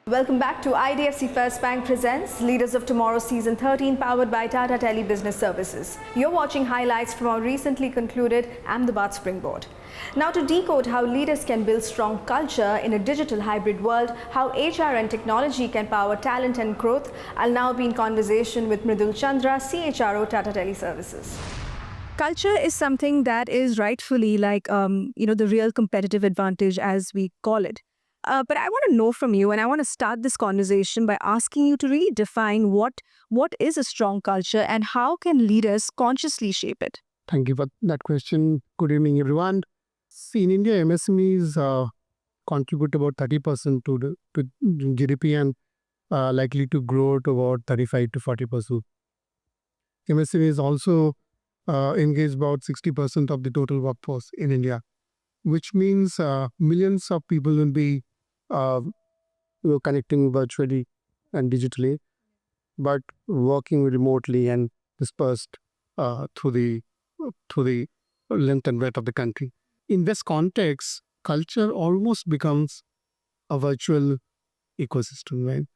Welcome back to IDFC First Bank presents Leaders of Tomorrow Season 13 powered by Tata Tele Business Services. You're watching highlights from our recently concluded Ahmedabad Springboard. Now to decode how leaders can build strong culture in a digital hybrid world, how HR and technology can power talent and growth, I'll now be in conversation with Mridul Chandra, CHRO Tata Tele Services. Culture is something that is rightfully the real competitive advantage as we call it. But I want to know from you, and I want to start this conversation by asking you to really define what is a strong culture and how can leaders consciously shape it? Thank you for that question. Good evening, everyone. See, in India, MSMEs contribute about 30% to GDP and likely to grow to about 35 to 40%. MSMEs also engage about 60% of the total workforce in India, which means millions of people will be connecting virtually and digitally, but working remotely and dispersed through the length and breadth of the country. In this context, culture almost becomes a virtual ecosystem, right?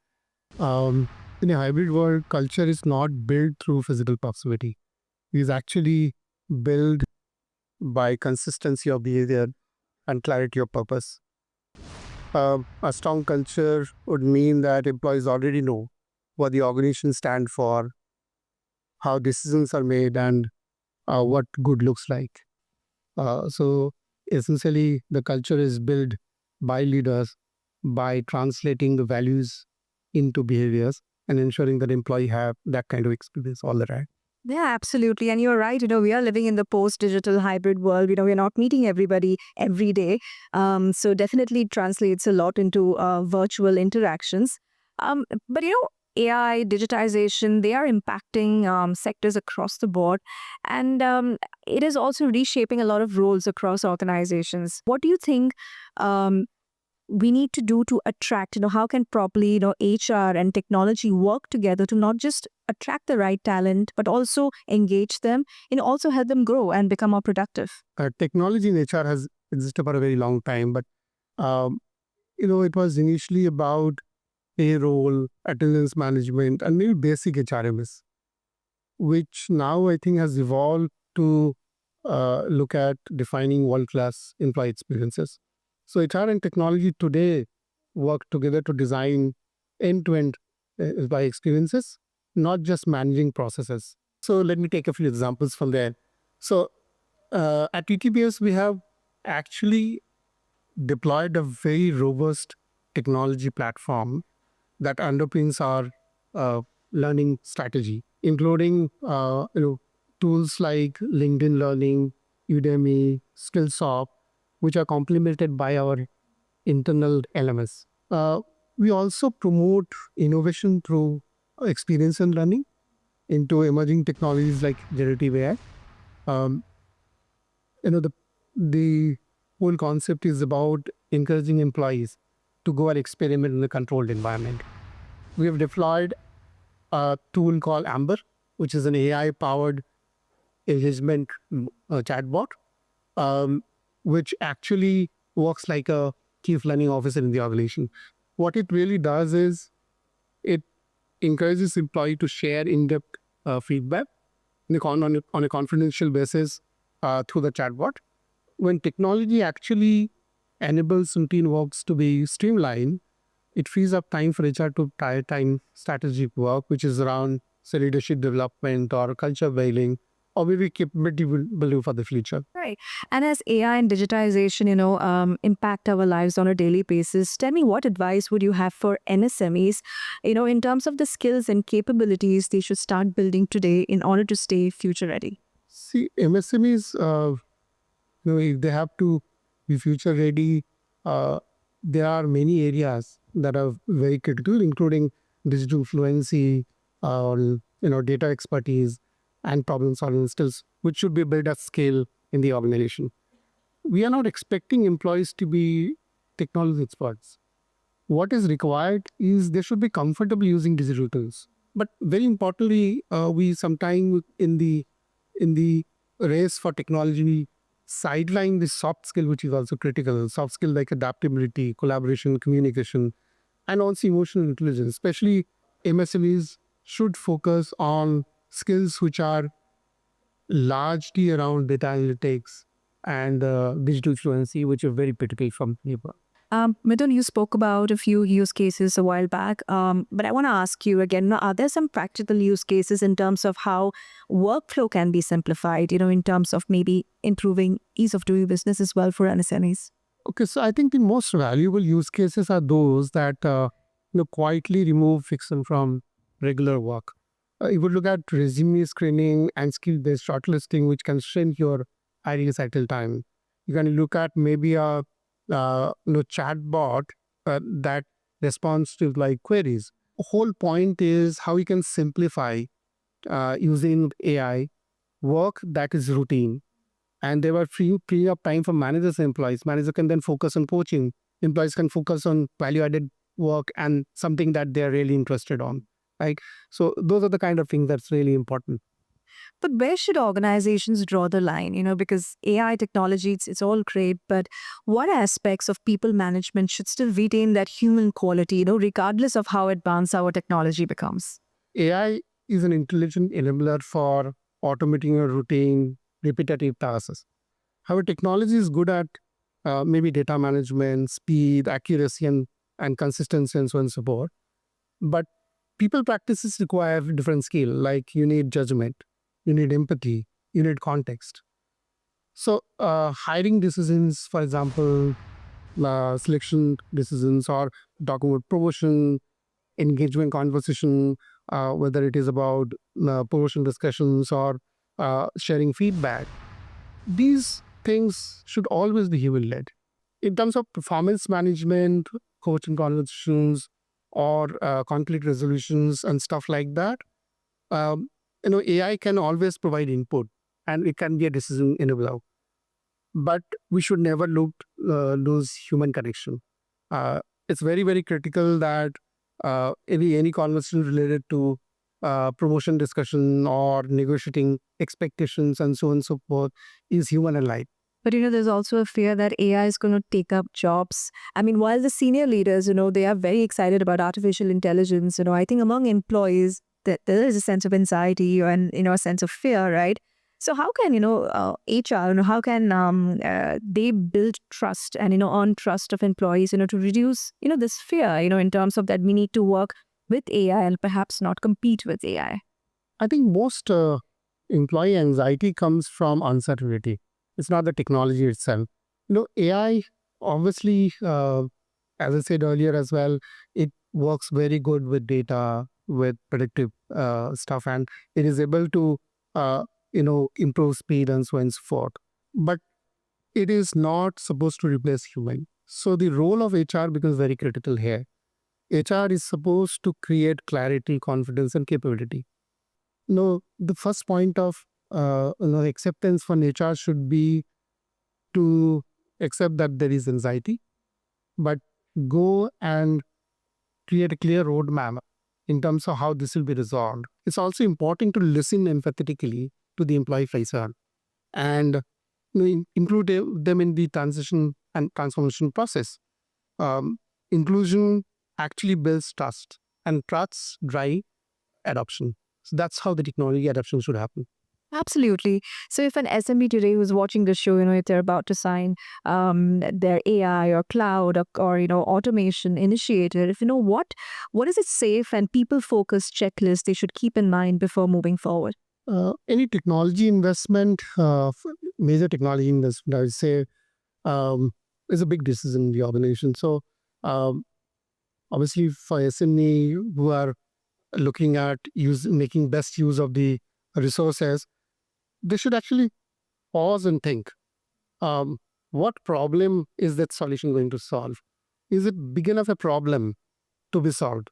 In a hybrid world, culture is not built through physical proximity. It is actually built by consistency of behavior and clarity of purpose. A strong culture would mean that employees already know what the organization stands for, how decisions are made, and what good looks like. So essentially, the culture is built by leaders by translating the values into behaviors and ensuring that employees have that kind of experience all the time. Yeah, absolutely. And you're right. We are living in the post-digital hybrid world. We're not meeting everybody every day. So definitely it translates a lot into virtual interactions. But AI, digitization, they are impacting sectors across the board. And it is also reshaping a lot of roles across organizations. What do you think we need to do to attract, how can properly, HR and technology work together to not just attract the right talent, but also engage them and also help them grow and become more productive? Technology in HR has existed for a very long time, but it was initially about payroll, attendance management, and maybe basic HRMS, which now I think has evolved to look at defining world-class employee experiences. So HR and technology today work together to design end-to-end employee experiences, not just managing processes. So let me take a few examples from there. So at TTBS, we have actually deployed a very robust technology platform that underpins our learning strategy, including tools like LinkedIn Learning, Udemy, Skillsoft, which are complemented by our internal LMS. We also promote innovation through experience and learning into emerging technologies like generative AI. The whole concept is about encouraging employees to go and experiment in a controlled environment. We have deployed a tool called Amber, which is an AI-powered engagement chatbot, which actually works like a chief learning officer in the organization. What it really does is it encourages employee to share in-depth feedback on a confidential basis through the chatbot. When technology actually enables routine works to be streamlined, it frees up time for HR to prioritize strategic work, which is around, say, leadership development or culture building, or maybe capability building for the future. Right. And as AI and digitization, impact our lives on a daily basis, tell me what advice would you have for MSMEs, in terms of the skills and capabilities they should start building today in order to stay future ready? See, MSMEs, if they have to be future ready, there are many areas that are very critical, including digital fluency, data expertise, and problem solving skills, which should be built at scale in the organization. We are not expecting employees to be technology experts. What is required is they should be comfortable using digital tools. But very importantly, we sometimes in the race for technology sideline the soft skill, which is also critical. Soft skill like adaptability, collaboration, communication, and also emotional intelligence. Especially MSMEs should focus on skills which are largely around data analytics and digital fluency, which are very critical from labor. Mridul, you spoke about a few use cases a while back, but I want to ask you again, are there some practical use cases in terms of how workflow can be simplified, in terms of maybe improving ease of doing business as well for MSMEs? Okay, so I think the most valuable use cases are those that quietly remove friction from regular work. You would look at resume screening and skill-based shortlisting, which can shrink your hiring cycle time. You can look at maybe a chat bot that responds to like queries. The whole point is how you can simplify using AI work that is routine, and they were free up time for managers and employees. Manager can then focus on coaching. Employees can focus on value-added work and something that they're really interested on. Right. So those are the kind of things that's really important. But where should organizations draw the line? Because AI technology, it's all great, but what aspects of people management should still retain that human quality, regardless of how advanced our technology becomes? AI is an intelligent enabler for automating your routine, repetitive tasks. However, technology is good at maybe data management, speed, accuracy, and consistency, and so on and so forth. But people practices require different skill. Like you need judgment, you need empathy, you need context. So hiring decisions, for example, selection decisions, or talking about promotion, engagement conversation, whether it is about promotion discussions or sharing feedback, these things should always be human led. In terms of performance management, coaching conversations, or conflict resolutions and stuff like that, AI can always provide input and it can be a decision enabler. But we should never lose human connection. It's very, very critical that any conversation related to promotion discussion or negotiating expectations and so on and so forth is human alike. But there's also a fear that AI is going to take up jobs. I mean, while the senior leaders, they are very excited about artificial intelligence, I think among employees that there is a sense of anxiety and a sense of fear, right? So how can HR, how can they build trust and earn trust of employees, to reduce this fear, in terms of that we need to work with AI and perhaps not compete with AI. I think most employee anxiety comes from uncertainty. It's not the technology itself. AI, obviously, as I said earlier as well, it works very good with data, with predictive stuff, and it is able to, improve speed and so on and so forth. But it is not supposed to replace human. So the role of HR becomes very critical here. HR is supposed to create clarity, confidence, and capability. The first point of acceptance for HR should be to accept that there is anxiety, but go and create a clear roadmap in terms of how this will be resolved. It's also important to listen empathetically to the employee facing and include them in the transition and transformation process. Inclusion actually builds trust, and trust drive adoption. So that's how the technology adoption should happen. Absolutely. So if an SMB today who's watching the show, if they're about to sign their AI or cloud or automation initiative, what is it safe and people focused checklist they should keep in mind before moving forward? Any technology investment, major technology investment, I would say, is a big decision in the organization. So obviously for SME who are looking at making best use of the resources, they should actually pause and think, what problem is that solution going to solve? Is it big enough a problem to be solved?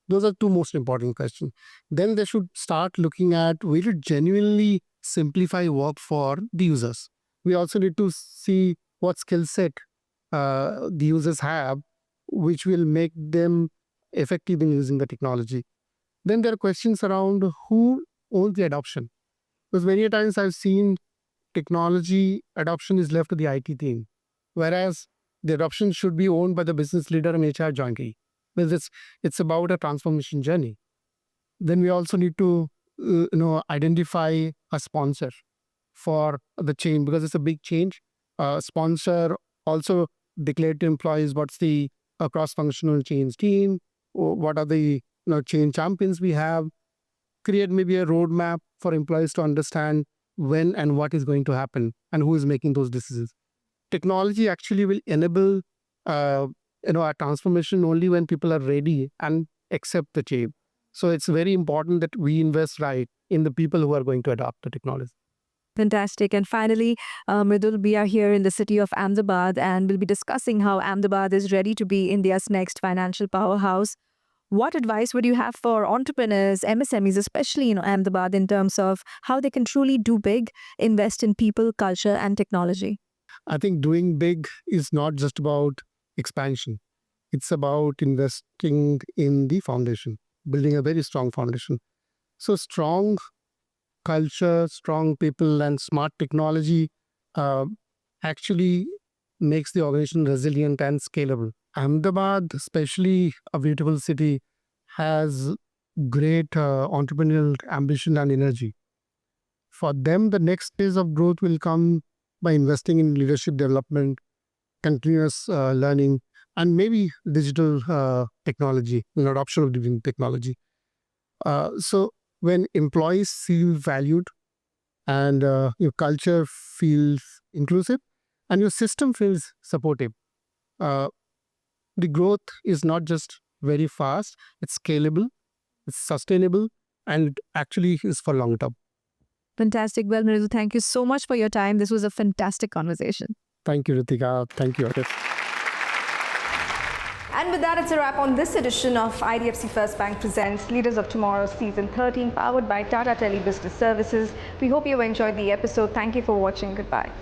Those are two most important questions. Then they should start looking at, will it genuinely simplify work for the users? We also need to see what skill set the users have, which will make them effective in using the technology. Then there are questions around who owns the adoption. Because many times I've seen technology adoption is left to the IT team, whereas the adoption should be owned by the business leader and HR jointly. Because it's about a transformation journey. Then we also need to identify a sponsor for the change, because it's a big change. Sponsor also declare to employees what's the cross-functional change team, or what are the change champions we have. Create maybe a roadmap for employees to understand when and what is going to happen and who is making those decisions. Technology actually will enable a transformation only when people are ready and accept the change. So it's very important that we invest right in the people who are going to adopt the technology. Fantastic. And finally, Mridul, we are here in the city of Ahmedabad, and we'll be discussing how Ahmedabad is ready to be India's next financial powerhouse. What advice would you have for entrepreneurs, MSMEs, especially Ahmedabad, in terms of how they can truly do big, invest in people, culture, and technology? I think doing big is not just about expansion. It's about investing in the foundation, building a very strong foundation. So strong culture, strong people, and smart technology actually makes the organization resilient and scalable. Ahmedabad, especially a beautiful city, has great entrepreneurial ambition and energy. For them, the next phase of growth will come by investing in leadership development, continuous learning, and maybe digital technology, adoption of digital technology. So when employees feel valued, and your culture feels inclusive, and your system feels supportive, the growth is not just very fast, it's scalable, it's sustainable, and it actually is for long term. Fantastic. Well, Mridul, thank you so much for your time. This was a fantastic conversation. Thank you, Ritika. Thank you, Arif. And with that, it's a wrap on this edition of IDFC First Bank Presents Leaders of Tomorrow Season 13, powered by Tata Tele Business Services. We hope you enjoyed the episode. Thank you for watching. Goodbye.